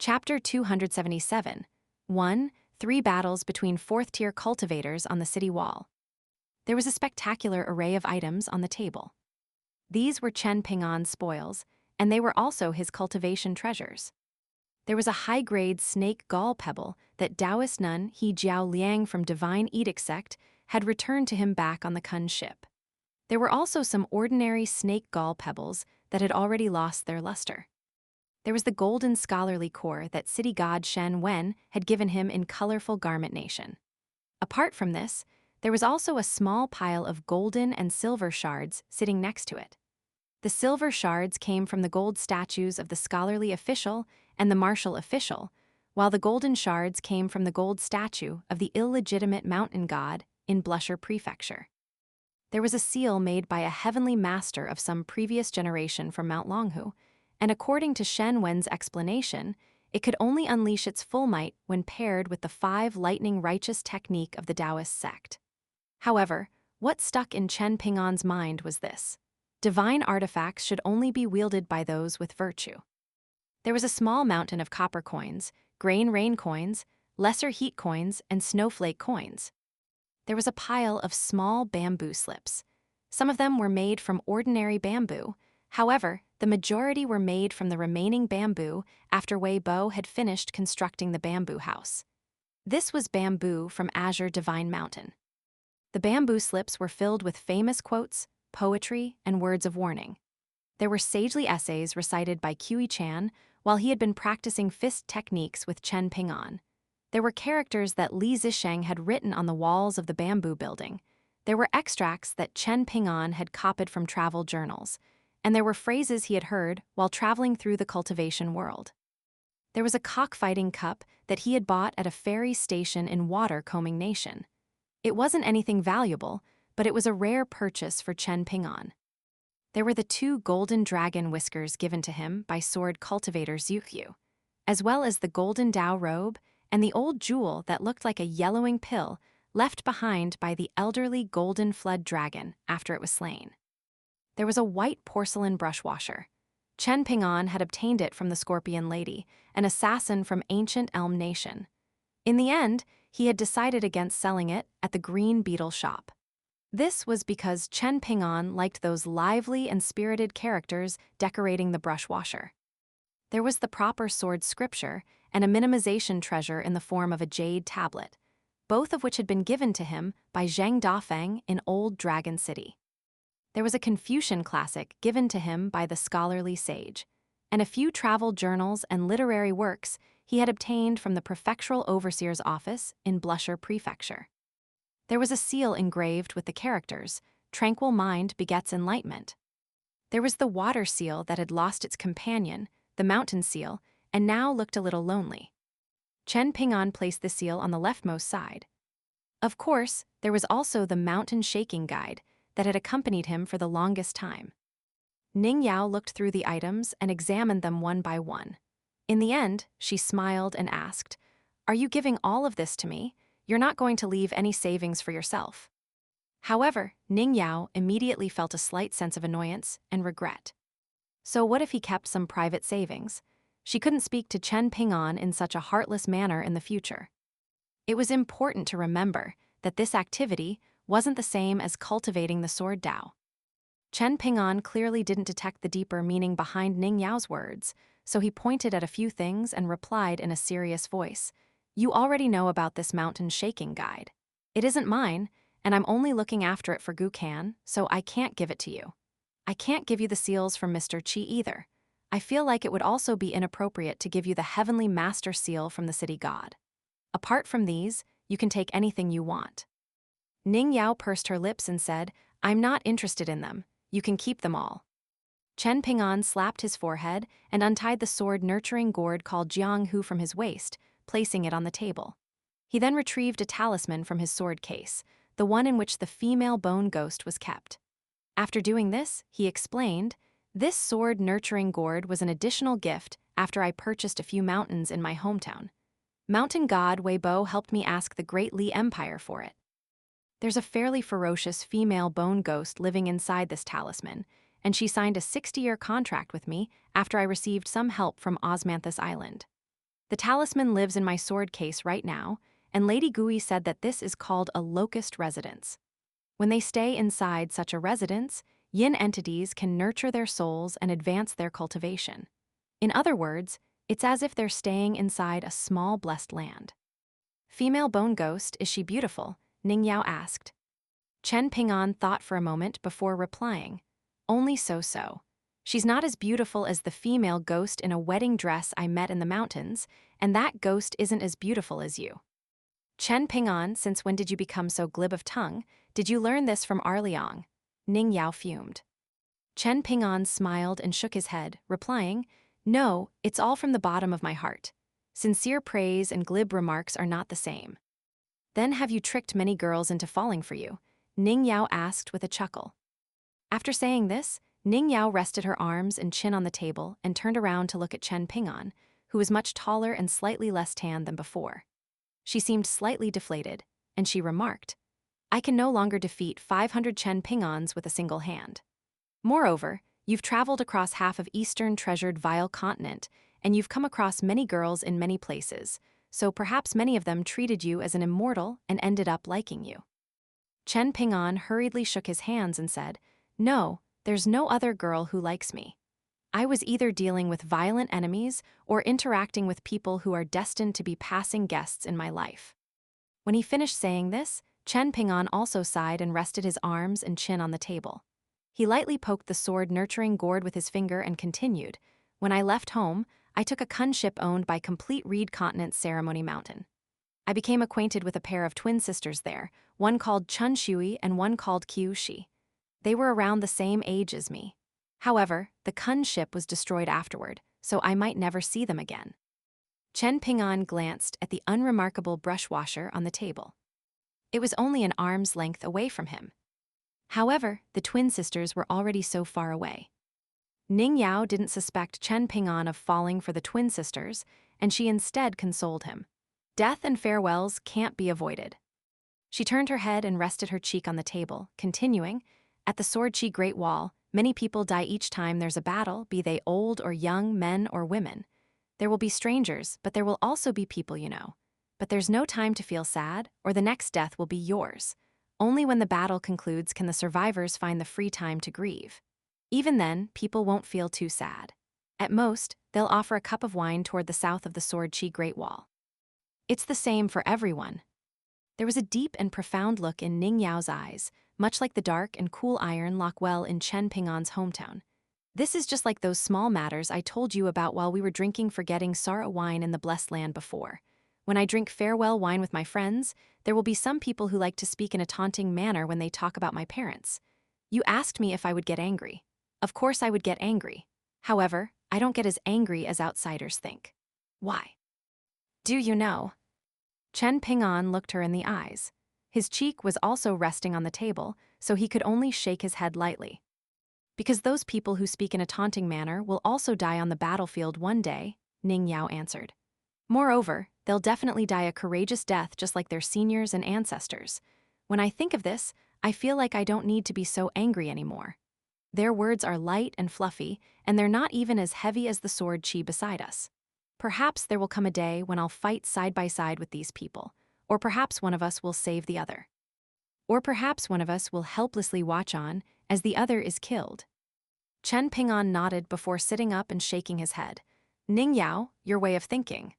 Chapter 277. 1. 3 battles between 4th-tier cultivators on the city wall. There was a spectacular array of items on the table. These were Chen Ping'an's spoils, and they were also his cultivation treasures. There was a high-grade snake gall pebble that Taoist nun He Jiao Liang from Divine Edict sect had returned to him back on the Kun ship. There were also some ordinary snake gall pebbles that had already lost their luster. There was the golden scholarly core that city god Shen Wen had given him in colorful Garment Nation. Apart from this, there was also a small pile of golden and silver shards sitting next to it. The silver shards came from the gold statues of the scholarly official and the martial official, while the golden shards came from the gold statue of the illegitimate mountain god in Blusher Prefecture. There was a seal made by a heavenly master of some previous generation from Mount Longhu, and according to Shen Wen's explanation, it could only unleash its full might when paired with the 5 lightning righteous technique of the Taoist sect. However, what stuck in Chen Ping'an's mind was this: divine artifacts should only be wielded by those with virtue. There was a small mountain of copper coins, grain rain coins, lesser heat coins, and snowflake coins. There was a pile of small bamboo slips. Some of them were made from ordinary bamboo. However, the majority were made from the remaining bamboo after Wei Bo had finished constructing the bamboo house. This was bamboo from Azure Divine Mountain. The bamboo slips were filled with famous quotes, poetry, and words of warning. There were sagely essays recited by Kui Chan while he had been practicing fist techniques with Chen Ping'an. There were characters that Li Zisheng had written on the walls of the bamboo building. There were extracts that Chen Ping'an had copied from travel journals, and there were phrases he had heard while traveling through the cultivation world. There was a cockfighting cup that he had bought at a ferry station in Water-Combing Nation. It wasn't anything valuable, but it was a rare purchase for Chen Ping'an. There were the 2 golden dragon whiskers given to him by sword cultivator Zhuyu, as well as the golden Dao robe and the old jewel that looked like a yellowing pill left behind by the elderly golden flood dragon after it was slain. There was a white porcelain brush washer. Chen Ping'an had obtained it from the Scorpion Lady, an assassin from ancient Elm Nation. In the end, he had decided against selling it at the Green Beetle shop. This was because Chen Ping'an liked those lively and spirited characters decorating the brush washer. There was the proper sword scripture and a minimization treasure in the form of a jade tablet, both of which had been given to him by Zheng Dafeng in Old Dragon City. There was a Confucian classic given to him by the scholarly sage, and a few travel journals and literary works he had obtained from the prefectural overseer's office in Blusher Prefecture. There was a seal engraved with the characters, "Tranquil mind begets enlightenment." There was the water seal that had lost its companion, the mountain seal, and now looked a little lonely. Chen Ping'an placed the seal on the leftmost side. Of course, there was also the mountain shaking guide that had accompanied him for the longest time. Ning Yao looked through the items and examined them one by one. In the end, she smiled and asked, "Are you giving all of this to me? You're not going to leave any savings for yourself." However, Ning Yao immediately felt a slight sense of annoyance and regret. So what if he kept some private savings? She couldn't speak to Chen Ping'an in such a heartless manner in the future. It was important to remember that this activity wasn't the same as cultivating the sword Dao. Chen Ping'an clearly didn't detect the deeper meaning behind Ning Yao's words, so he pointed at a few things and replied in a serious voice, "You already know about this mountain shaking guide. It isn't mine, and I'm only looking after it for Gu Kan, so I can't give it to you. I can't give you the seals from Mr. Qi either. I feel like it would also be inappropriate to give you the heavenly master seal from the city god. Apart from these, you can take anything you want." Ning Yao pursed her lips and said, "I'm not interested in them. You can keep them all." Chen Ping'an slapped his forehead and untied the sword-nurturing gourd called Jianghu from his waist, placing it on the table. He then retrieved a talisman from his sword case, the one in which the female bone ghost was kept. After doing this, he explained, "This sword-nurturing gourd was an additional gift after I purchased a few mountains in my hometown. Mountain god Wei Bo helped me ask the Great Li Empire for it. There's a fairly ferocious female bone ghost living inside this talisman, and she signed a 60-year contract with me after I received some help from Osmanthus Island. The talisman lives in my sword case right now, and Lady Gui said that this is called a locust residence. When they stay inside such a residence, yin entities can nurture their souls and advance their cultivation. In other words, it's as if they're staying inside a small blessed land. Female bone ghost, is she beautiful? Ning Yao asked. Chen Ping'an thought for a moment before replying. Only so-so. She's not as beautiful as the female ghost in a wedding dress I met in the mountains, and that ghost isn't as beautiful as you. Chen Ping'an, since when did you become so glib of tongue? Did you learn this from Liang? Ning Yao fumed. Chen Ping'an smiled and shook his head, replying, No, it's all from the bottom of my heart. Sincere praise and glib remarks are not the same. Then have you tricked many girls into falling for you? Ning Yao asked with a chuckle. After saying this, Ning Yao rested her arms and chin on the table and turned around to look at Chen Ping'an, who was much taller and slightly less tan than before. She seemed slightly deflated, and she remarked, I can no longer defeat 500 Chen Ping'ans with a single hand. Moreover, you've traveled across half of Eastern treasured vile continent, and you've come across many girls in many places, so perhaps many of them treated you as an immortal and ended up liking you. Chen Ping'an hurriedly shook his hands and said, No, there's no other girl who likes me. I was either dealing with violent enemies or interacting with people who are destined to be passing guests in my life. When he finished saying this, Chen Ping'an also sighed and rested his arms and chin on the table. He lightly poked the sword-nurturing gourd with his finger and continued, When I left home, I took a kun ship owned by Complete Reed Continent's Ceremony Mountain. I became acquainted with a pair of twin sisters there, one called Chun Shui and one called Qiu Shi. They were around the same age as me. However, the kun ship was destroyed afterward, so I might never see them again. Chen Ping'an glanced at the unremarkable brush washer on the table. It was only an arm's length away from him. However, the twin sisters were already so far away. Ning Yao didn't suspect Chen Ping'an of falling for the twin sisters, and she instead consoled him. Death and farewells can't be avoided. She turned her head and rested her cheek on the table, continuing, At the Sword Chi Great Wall, many people die each time there's a battle, be they old or young, men or women. There will be strangers, but there will also be people you know. But there's no time to feel sad, or the next death will be yours. Only when the battle concludes can the survivors find the free time to grieve. Even then, people won't feel too sad. At most, they'll offer a cup of wine toward the south of the Sword Chi Great Wall. It's the same for everyone. There was a deep and profound look in Ning Yao's eyes, much like the dark and cool iron lock well in Chen Ping'an's hometown. This is just like those small matters I told you about while we were drinking forgetting Sara wine in the blessed land before. When I drink farewell wine with my friends, there will be some people who like to speak in a taunting manner when they talk about my parents. You asked me if I would get angry. Of course I would get angry. However, I don't get as angry as outsiders think. Why? Do you know? Chen Ping'an looked her in the eyes. His cheek was also resting on the table, so he could only shake his head lightly. Because those people who speak in a taunting manner will also die on the battlefield one day, Ning Yao answered. Moreover, they'll definitely die a courageous death just like their seniors and ancestors. When I think of this, I feel like I don't need to be so angry anymore. Their words are light and fluffy, and they're not even as heavy as the sword chi beside us. Perhaps there will come a day when I'll fight side by side with these people, or perhaps one of us will save the other. Or perhaps one of us will helplessly watch on as the other is killed. Chen Ping'an nodded before sitting up and shaking his head. Ning Yao, your way of thinking.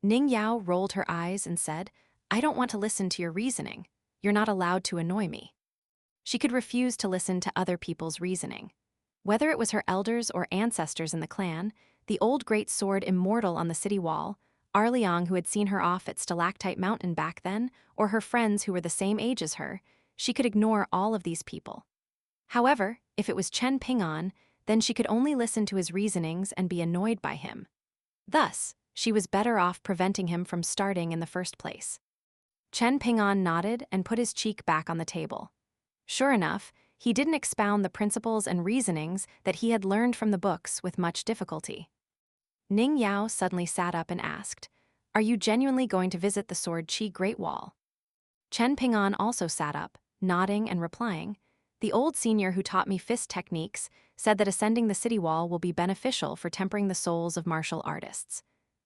Ning Yao rolled her eyes and said, I don't want to listen to your reasoning. You're not allowed to annoy me. She could refuse to listen to other people's reasoning. Whether it was her elders or ancestors in the clan, the old great sword immortal on the city wall, Liang who had seen her off at Stalactite Mountain back then, or her friends who were the same age as her, she could ignore all of these people. However, if it was Chen Ping'an, then she could only listen to his reasonings and be annoyed by him. Thus, she was better off preventing him from starting in the first place. Chen Ping'an nodded and put his cheek back on the table. Sure enough, he didn't expound the principles and reasonings that he had learned from the books with much difficulty. Ning Yao suddenly sat up and asked, Are you genuinely going to visit the Sword Chi Great Wall? Chen Ping'an also sat up, nodding and replying, The old senior who taught me fist techniques said that ascending the city wall will be beneficial for tempering the souls of martial artists.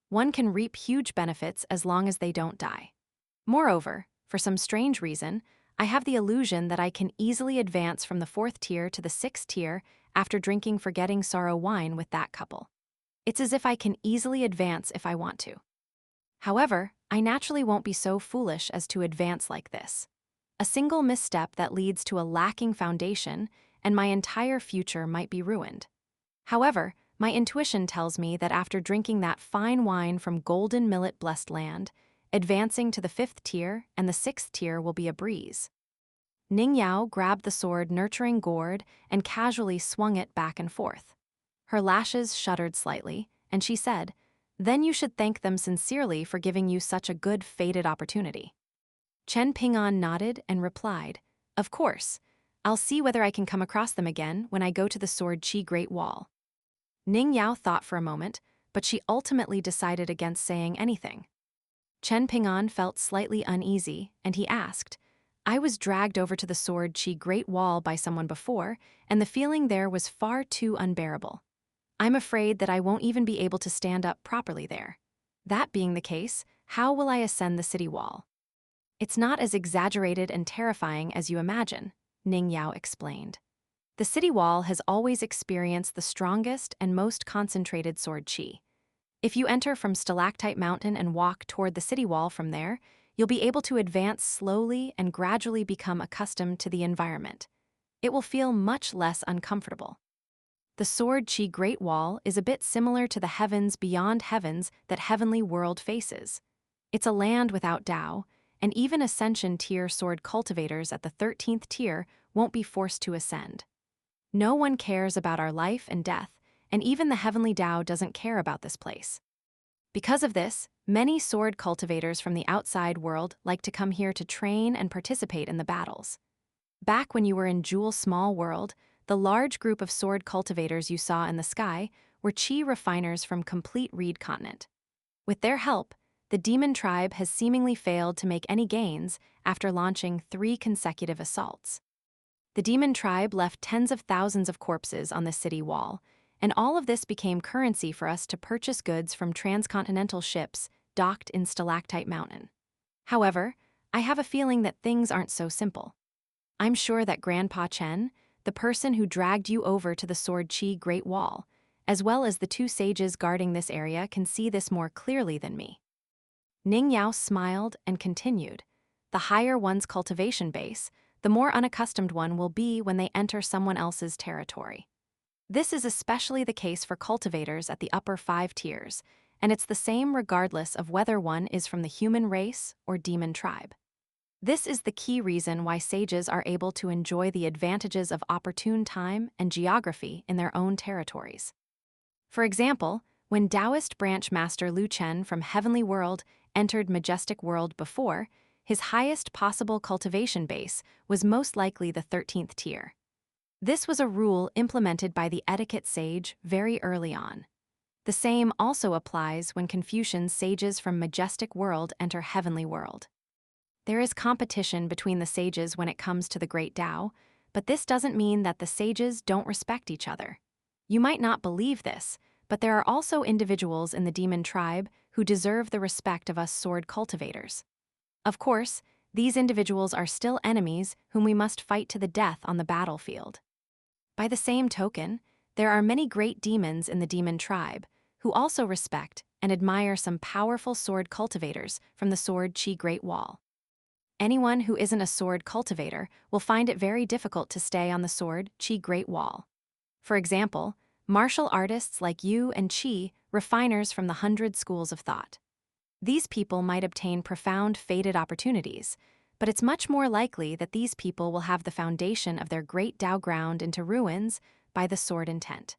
One can reap huge benefits as long as they don't die. Moreover, for some strange reason, I have the illusion that I can easily advance from the 4th tier to the 6th tier after drinking Forgetting Sorrow wine with that couple. It's as if I can easily advance if I want to. However, I naturally won't be so foolish as to advance like this. A single misstep that leads to a lacking foundation, and my entire future might be ruined. However, my intuition tells me that after drinking that fine wine from golden millet-blessed land, advancing to the 5th tier and the 6th tier will be a breeze. Ning Yao grabbed the sword nurturing gourd and casually swung it back and forth. Her lashes shuddered slightly, and she said, "Then you should thank them sincerely for giving you such a good fated opportunity." Chen Ping'an nodded and replied, "Of course. I'll see whether I can come across them again when I go to the Sword Chi Great Wall." Ning Yao thought for a moment, but she ultimately decided against saying anything. Chen Ping'an felt slightly uneasy, and he asked, "I was dragged over to the Sword Chi Great Wall by someone before, and the feeling there was far too unbearable. I'm afraid that I won't even be able to stand up properly there. That being the case, how will I ascend the city wall?" "It's not as exaggerated and terrifying as you imagine," Ning Yao explained. "The city wall has always experienced the strongest and most concentrated sword chi. If you enter from Stalactite Mountain and walk toward the city wall from there, you'll be able to advance slowly and gradually become accustomed to the environment. It will feel much less uncomfortable. The Sword Chi Great Wall is a bit similar to the heavens beyond heavens that Heavenly World faces. It's a land without Tao, and even Ascension tier sword cultivators at the 13th tier won't be forced to ascend. No one cares about our life and death, and even the Heavenly Tao doesn't care about this place. Because of this, many sword cultivators from the outside world like to come here to train and participate in the battles. Back when you were in Jewel Small World, the large group of sword cultivators you saw in the sky were chi refiners from complete Reed Continent. With their help, the demon tribe has seemingly failed to make any gains after launching 3 consecutive assaults. The demon tribe left tens of thousands of corpses on the city wall, and all of this became currency for us to purchase goods from transcontinental ships docked in Stalactite Mountain. However, I have a feeling that things aren't so simple. I'm sure that Grandpa Chen, the person who dragged you over to the Sword Chi Great Wall, as well as the 2 sages guarding this area, can see this more clearly than me." Ning Yao smiled and continued, "The higher one's cultivation base, the more unaccustomed one will be when they enter someone else's territory. This is especially the case for cultivators at the upper 5 tiers, and it's the same regardless of whether one is from the human race or demon tribe. This is the key reason why sages are able to enjoy the advantages of opportune time and geography in their own territories. For example, when Taoist branch master Lu Chen from Heavenly World entered Majestic World before, his highest possible cultivation base was most likely the 13th tier. This was a rule implemented by the etiquette sage very early on. The same also applies when Confucian sages from Majestic World enter Heavenly World. There is competition between the sages when it comes to the Great Tao, but this doesn't mean that the sages don't respect each other. You might not believe this, but there are also individuals in the demon tribe who deserve the respect of us sword cultivators. Of course, these individuals are still enemies whom we must fight to the death on the battlefield. By the same token, there are many great demons in the demon tribe who also respect and admire some powerful sword cultivators from the Sword Chi Great Wall. Anyone who isn't a sword cultivator will find it very difficult to stay on the Sword Chi Great Wall. For example, martial artists like you and Chi, refiners from the 100 schools of thought. These people might obtain profound fated opportunities, but it's much more likely that these people will have the foundation of their great Tao ground into ruins by the sword intent.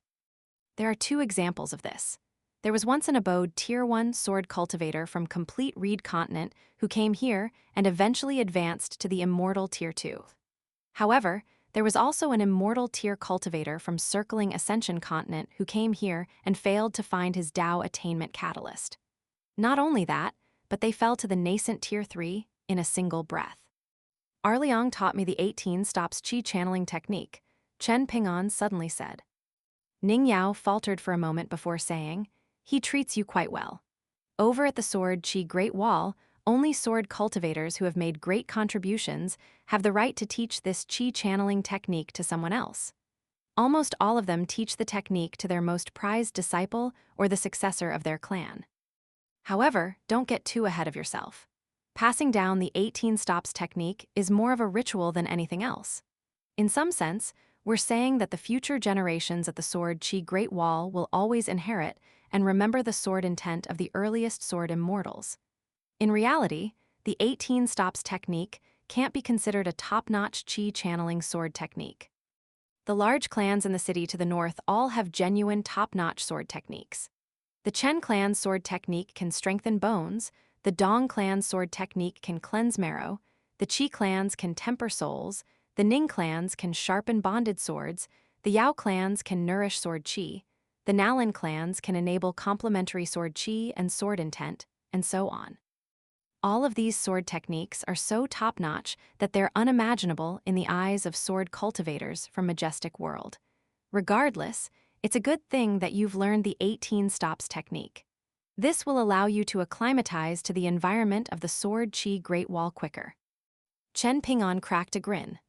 There are 2 examples of this. There was once an abode Tier 1 sword cultivator from complete Reed Continent who came here and eventually advanced to the immortal Tier 2. However, there was also an immortal tier cultivator from circling Ascension Continent who came here and failed to find his Tao attainment catalyst. Not only that, but they fell to the nascent Tier 3 in a single breath. Arliang taught me the 18 stops chi channeling technique, Chen Ping'an suddenly said. Ning Yao faltered for a moment before saying, "He treats you quite well." Over at the Sword Qi Great Wall, only sword cultivators who have made great contributions have the right to teach this Qi channeling technique to someone else. Almost all of them teach the technique to their most prized disciple or the successor of their clan. However, don't get too ahead of yourself. Passing down the 18 stops technique is more of a ritual than anything else. In some sense, we're saying that the future generations at the Sword Qi Great Wall will always inherit and remember the sword intent of the earliest sword immortals. In reality, the 18 stops technique can't be considered a top-notch Qi channeling sword technique. The large clans in the city to the north all have genuine top-notch sword techniques. The Chen clan's sword technique can strengthen bones, the Dong clan's sword technique can cleanse marrow, the Qi clans can temper souls, the Ning clans can sharpen bonded swords, the Yao clans can nourish sword Qi, the Nalan clans can enable complementary sword Qi and sword intent, and so on. All of these sword techniques are so top-notch that they're unimaginable in the eyes of sword cultivators from Majestic World. Regardless, it's a good thing that you've learned the 18 stops technique. This will allow you to acclimatize to the environment of the Sword Qi Great Wall quicker. Chen Ping'an cracked a grin.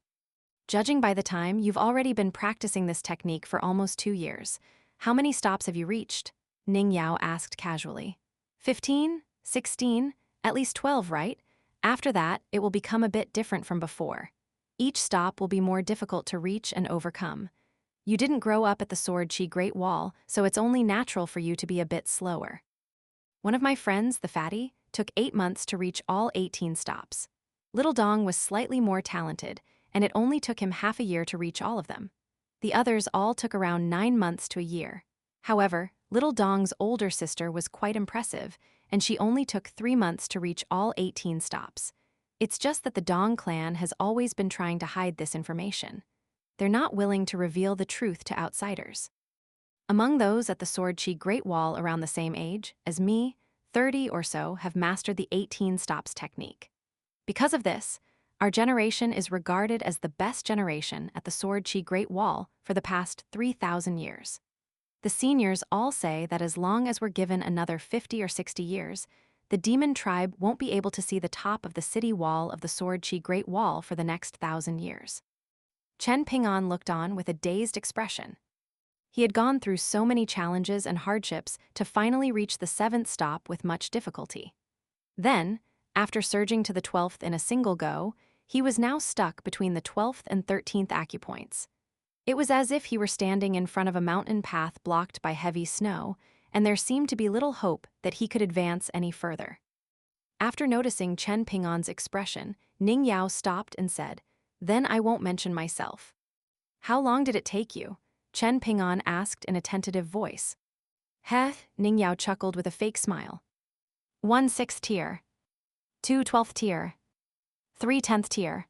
Judging by the time, you've already been practicing this technique for almost 2 years. How many stops have you reached? Ning Yao asked casually. 15? 16? At least 12, right? After that, it will become a bit different from before. Each stop will be more difficult to reach and overcome. You didn't grow up at the Sword Qi Great Wall, so it's only natural for you to be a bit slower. One of my friends, the fatty, took 8 months to reach all 18 stops. Little Dong was slightly more talented, and it only took him half a year to reach all of them. The others all took around 9 months to a year. However, Little Dong's older sister was quite impressive, and she only took 3 months to reach all 18 stops. It's just that the Dong clan has always been trying to hide this information. They're not willing to reveal the truth to outsiders. Among those at the Sword Qi Great Wall around the same age as me, 30 or so have mastered the 18 stops technique. Because of this, our generation is regarded as the best generation at the Sword Qi Great Wall for the past 3,000 years. The seniors all say that as long as we're given another 50 or 60 years, the demon tribe won't be able to see the top of the city wall of the Sword Qi Great Wall for the next 1,000 years. Chen Ping'an looked on with a dazed expression. He had gone through so many challenges and hardships to finally reach the 7th stop with much difficulty. Then, after surging to the 12th in a single go, he was now stuck between the 12th and 13th acupoints. It was as if he were standing in front of a mountain path blocked by heavy snow, and there seemed to be little hope that he could advance any further. After noticing Chen Ping'an's expression, Ning Yao stopped and said, "Then I won't mention myself." "How long did it take you?" Chen Ping'an asked in a tentative voice. "Heh," Ning Yao chuckled with a fake smile. 1 6th tier. 2 12th tier. 3 10th tier.